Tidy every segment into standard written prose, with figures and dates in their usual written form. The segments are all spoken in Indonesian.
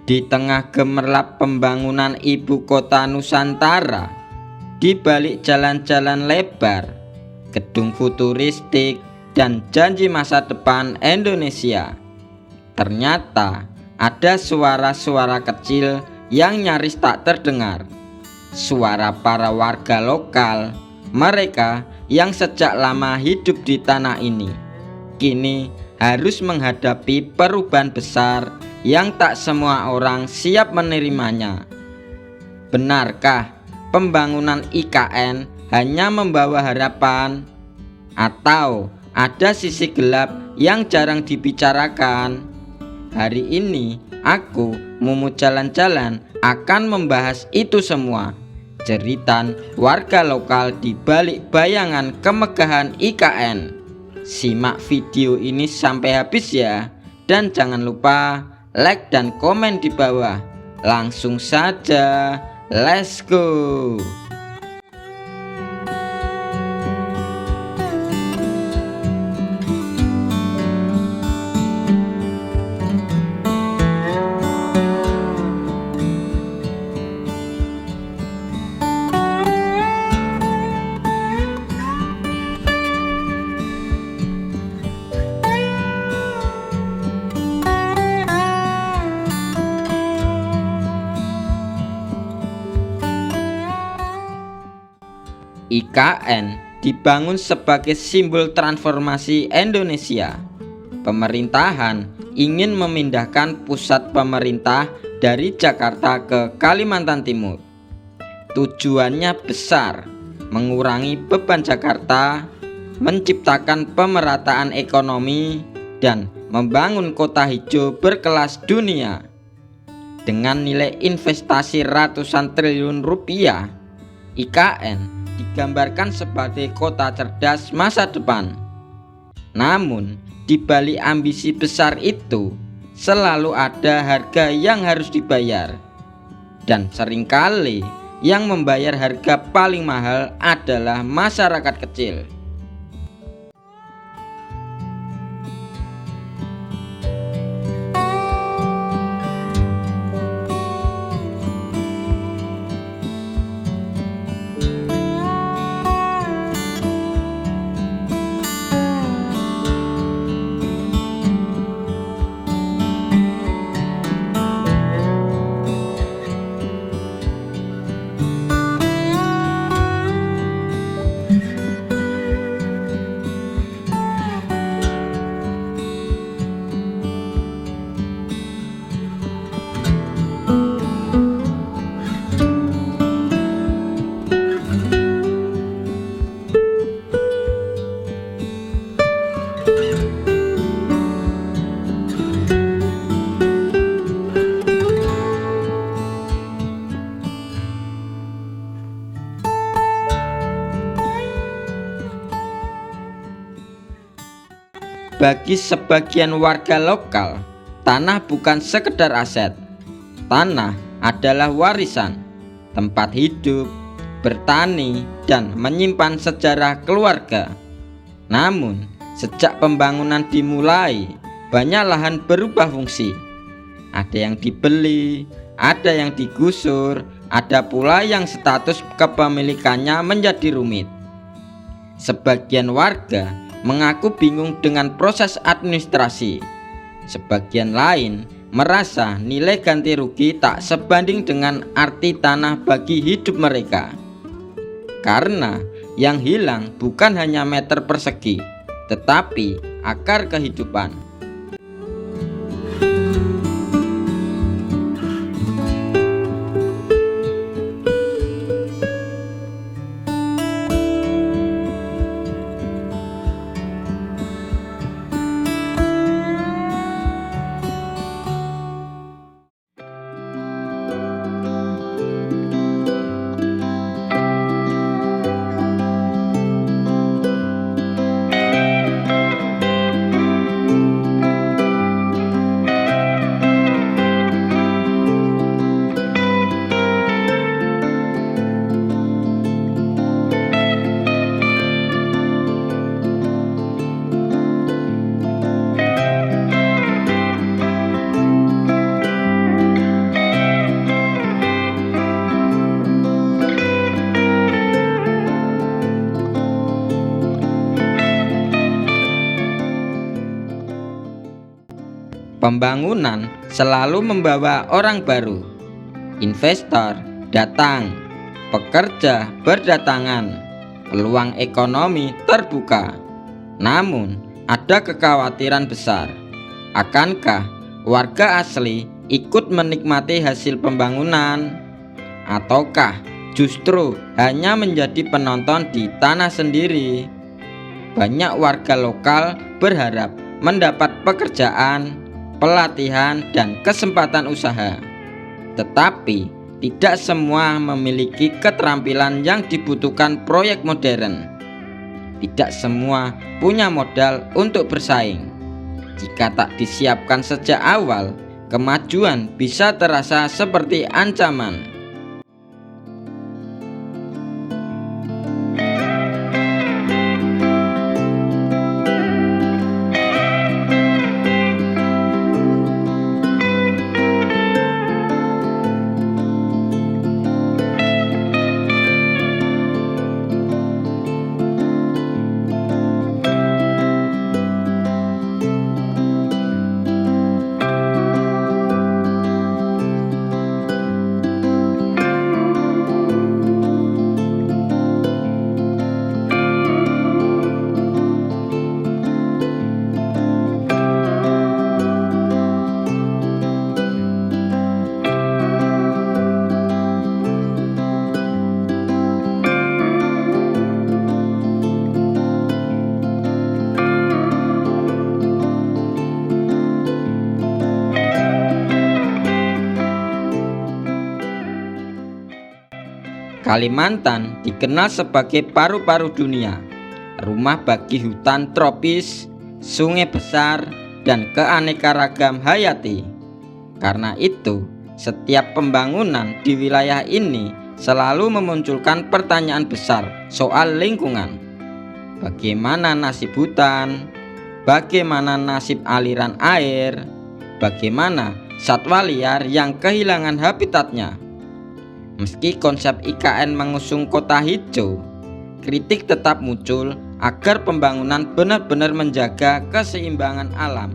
Di tengah gemerlap pembangunan ibu kota Nusantara, di balik jalan-jalan lebar, gedung futuristik, dan janji masa depan Indonesia, ternyata ada suara-suara kecil yang nyaris tak terdengar. Suara para warga lokal, mereka yang sejak lama hidup di tanah ini, kini harus menghadapi perubahan besar yang tak semua orang siap menerimanya. Benarkah pembangunan IKN hanya membawa harapan? Atau ada sisi gelap yang jarang dibicarakan? Hari ini aku, Mumu Jalan-Jalan, akan membahas itu semua. Jeritan warga lokal di balik bayangan kemegahan IKN. Simak video ini sampai habis ya. Dan jangan lupa like dan komen di bawah. Langsung saja, let's go. IKN dibangun sebagai simbol transformasi Indonesia. Pemerintahan ingin memindahkan pusat pemerintah dari Jakarta ke Kalimantan Timur. Tujuannya besar, mengurangi beban Jakarta, menciptakan pemerataan ekonomi, dan membangun kota hijau berkelas dunia. Dengan nilai investasi ratusan triliun rupiah, IKN digambarkan sebagai kota cerdas masa depan. Namun, di balik ambisi besar itu, selalu ada harga yang harus dibayar. Dan seringkali yang membayar harga paling mahal adalah masyarakat kecil. Bagi sebagian warga lokal, tanah bukan sekedar aset. Tanah adalah warisan, tempat hidup, bertani, dan menyimpan sejarah keluarga. Namun, sejak pembangunan dimulai, banyak lahan berubah fungsi. Ada yang dibeli, ada yang digusur, ada pula yang status kepemilikannya menjadi rumit. Sebagian warga mengaku bingung dengan proses administrasi. Sebagian lain merasa nilai ganti rugi tak sebanding dengan arti tanah bagi hidup mereka. Karena yang hilang bukan hanya meter persegi, tetapi akar kehidupan. Pembangunan selalu membawa orang baru. Investor datang, pekerja berdatangan, peluang ekonomi terbuka. Namun, ada kekhawatiran besar. Akankah warga asli ikut menikmati hasil pembangunan? Ataukah justru hanya menjadi penonton di tanah sendiri? Banyak warga lokal berharap mendapat pekerjaan, pelatihan, dan kesempatan usaha. Tetapi tidak semua memiliki keterampilan yang dibutuhkan proyek modern. Tidak semua punya modal untuk bersaing. Jika tak disiapkan sejak awal, kemajuan bisa terasa seperti ancaman. Kalimantan dikenal sebagai paru-paru dunia, rumah bagi hutan tropis, sungai besar, dan keanekaragam hayati. Karena itu, setiap pembangunan di wilayah ini selalu memunculkan pertanyaan besar soal lingkungan. Bagaimana nasib hutan? Bagaimana nasib aliran air? Bagaimana satwa liar yang kehilangan habitatnya? Meski konsep IKN mengusung kota hijau, kritik tetap muncul agar pembangunan benar-benar menjaga keseimbangan alam.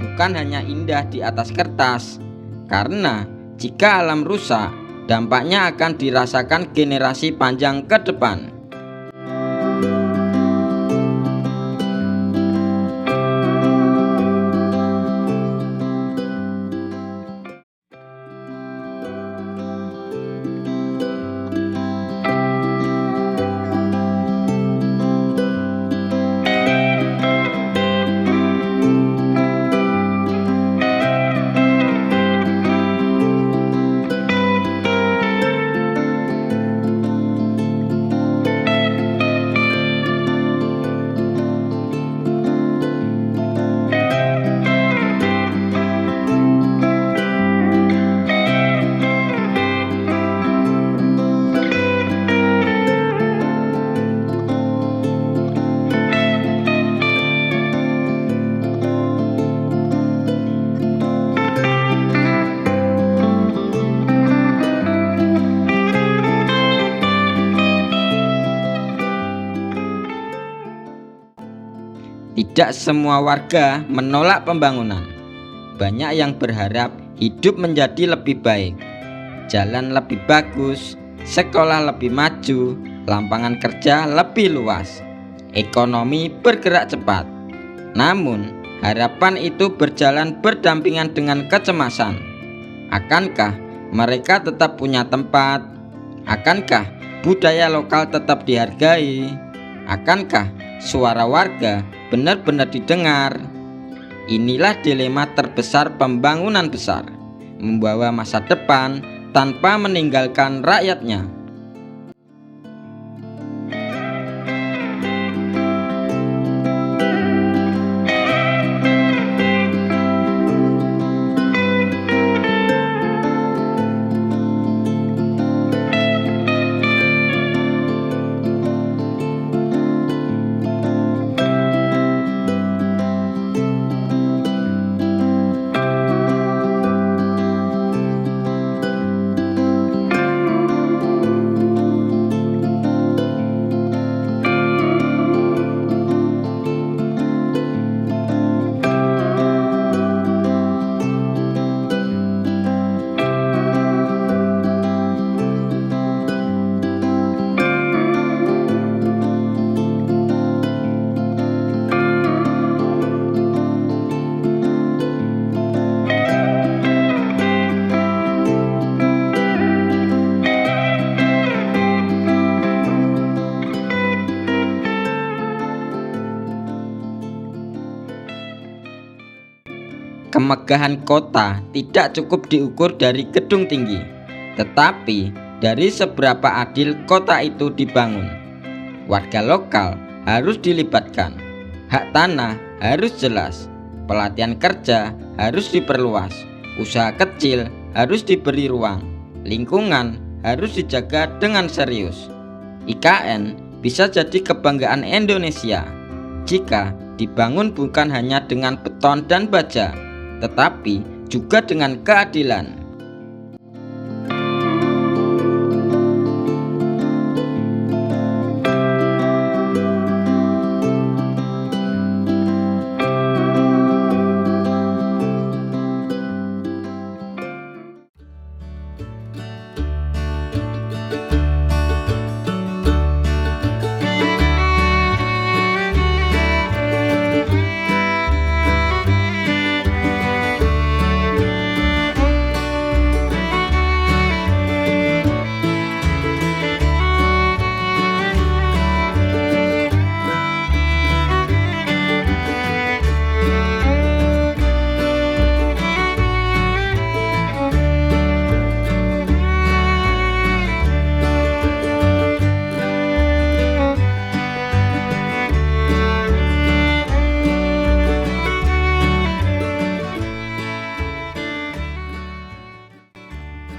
Bukan hanya indah di atas kertas, karena jika alam rusak, dampaknya akan dirasakan generasi panjang ke depan. Tidak semua warga menolak pembangunan. Banyak yang berharap hidup menjadi lebih baik, jalan lebih bagus, sekolah lebih maju, lapangan kerja lebih luas, ekonomi bergerak cepat. Namun, harapan itu berjalan berdampingan dengan kecemasan. Akankah mereka tetap punya tempat? Akankah budaya lokal tetap dihargai? Akankah suara warga benar-benar didengar? Inilah dilema terbesar pembangunan besar, membawa masa depan tanpa meninggalkan rakyatnya. Kemegahan kota tidak cukup diukur dari gedung tinggi, tetapi dari seberapa adil kota itu dibangun. Warga lokal harus dilibatkan, hak tanah harus jelas, pelatihan kerja harus diperluas, usaha kecil harus diberi ruang, lingkungan harus dijaga dengan serius. IKN bisa jadi kebanggaan Indonesia jika dibangun bukan hanya dengan beton dan baja, tetapi juga dengan keadilan.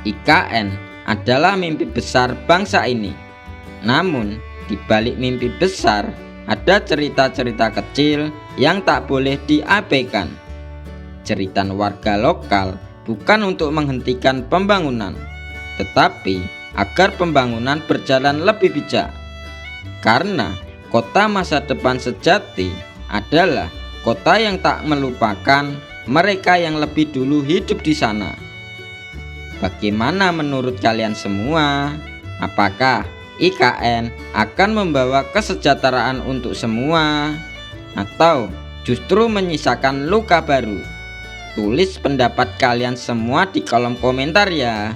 IKN adalah mimpi besar bangsa ini. Namun, di balik mimpi besar ada cerita-cerita kecil yang tak boleh diabaikan. Cerita warga lokal bukan untuk menghentikan pembangunan, tetapi agar pembangunan berjalan lebih bijak. Karena kota masa depan sejati adalah kota yang tak melupakan mereka yang lebih dulu hidup di sana. Bagaimana menurut kalian semua? Apakah IKN akan membawa kesejahteraan untuk semua, atau justru menyisakan luka baru? Tulis pendapat kalian semua di kolom komentar ya.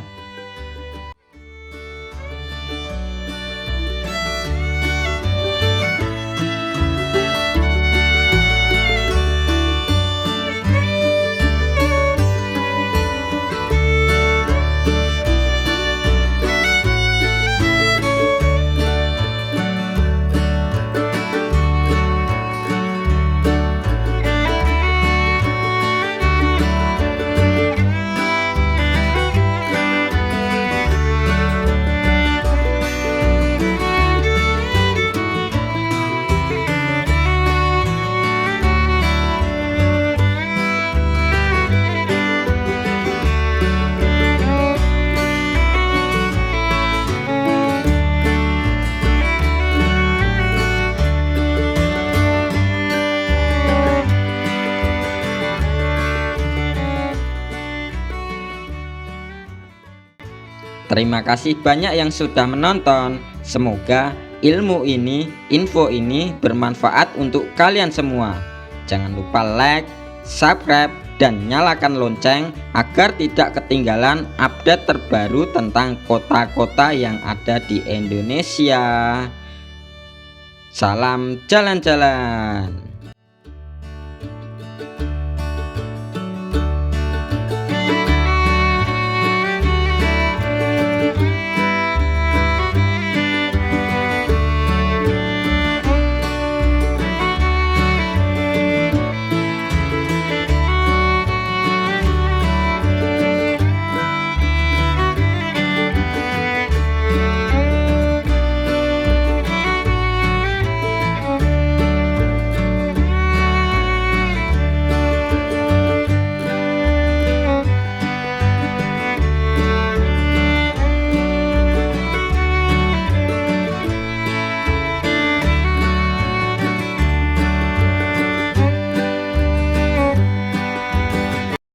Terima kasih banyak yang sudah menonton. Semoga ilmu ini, info ini bermanfaat untuk kalian semua. Jangan lupa like, subscribe, dan nyalakan lonceng agar tidak ketinggalan update terbaru tentang kota-kota yang ada di Indonesia. Salam jalan-jalan.